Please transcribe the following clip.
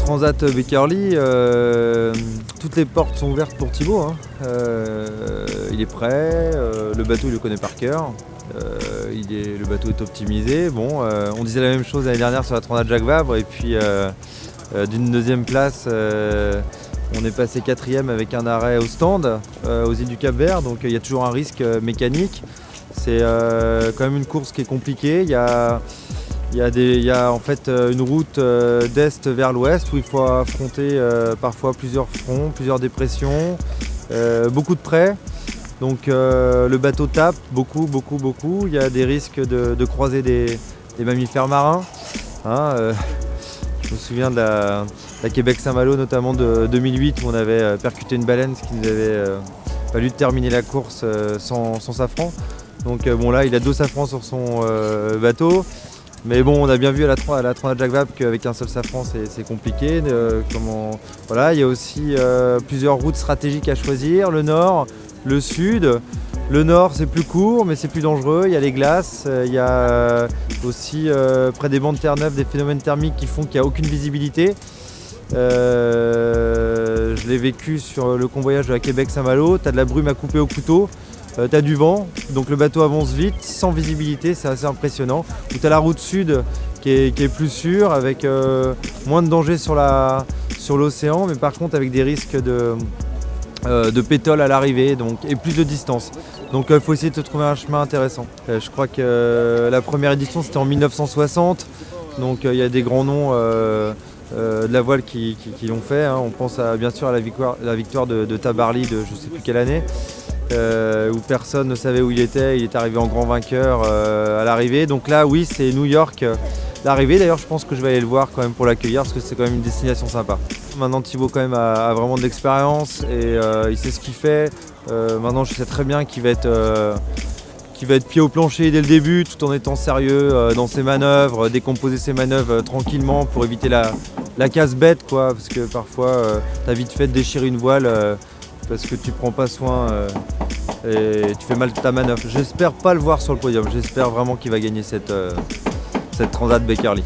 Transat Beckerli, toutes les portes sont ouvertes pour Thibaut, hein. Il est prêt, le bateau il le connaît par cœur, le bateau est optimisé. Bon, on disait la même chose l'année dernière sur la Transat Jacques Vabre, et puis d'une deuxième place, on est passé 4e avec un arrêt au stand aux îles du Cap-Vert, donc il y a toujours un risque mécanique. C'est quand même une course qui est compliquée. Il y a en fait une route d'est vers l'ouest où il faut affronter parfois plusieurs fronts, plusieurs dépressions, beaucoup de près. Donc le bateau tape beaucoup. Il y a des risques de croiser des mammifères marins. Hein, je me souviens de la Québec-Saint-Malo notamment de 2008 où on avait percuté une baleine, ce qui nous avait fallu terminer la course sans safran. Donc bon, là il a 2 safrans sur son bateau. Mais bon, on a bien vu à la Transat Jacques Vabre qu'avec un seul safran c'est compliqué. Voilà, il y a aussi plusieurs routes stratégiques à choisir, le nord, le sud. Le nord c'est plus court mais c'est plus dangereux, il y a les glaces, il y a aussi près des bancs de Terre-Neuve des phénomènes thermiques qui font qu'il n'y a aucune visibilité. Je l'ai vécu sur le convoyage de la Québec-Saint-Malo, tu as de la brume à couper au couteau. Tu as du vent, donc le bateau avance vite, sans visibilité, c'est assez impressionnant. Tu as la route sud qui est plus sûre, avec moins de danger sur l'océan, mais par contre avec des risques de pétole à l'arrivée et plus de distance. Donc il faut essayer de trouver un chemin intéressant. Je crois que la première édition c'était en 1960, donc il y a des grands noms de la voile qui l'ont fait. Hein. On pense bien sûr à la victoire de Tabarly de je ne sais plus quelle année. Où personne ne savait où il est arrivé en grand vainqueur à l'arrivée. Donc là oui, c'est New York l'arrivée. D'ailleurs je pense que je vais aller le voir quand même pour l'accueillir parce que c'est quand même une destination sympa. Maintenant Thibaut quand même a vraiment de l'expérience et il sait ce qu'il fait. Maintenant je sais très bien qu'il va être pied au plancher dès le début tout en étant sérieux dans ses manœuvres, décomposer ses manœuvres tranquillement pour éviter la casse bête quoi, parce que parfois t'as vite fait de déchirer une voile parce que tu prends pas soin et tu fais mal ta manœuvre. J'espère pas le voir sur le podium, j'espère vraiment qu'il va gagner cette Transat Beckerli.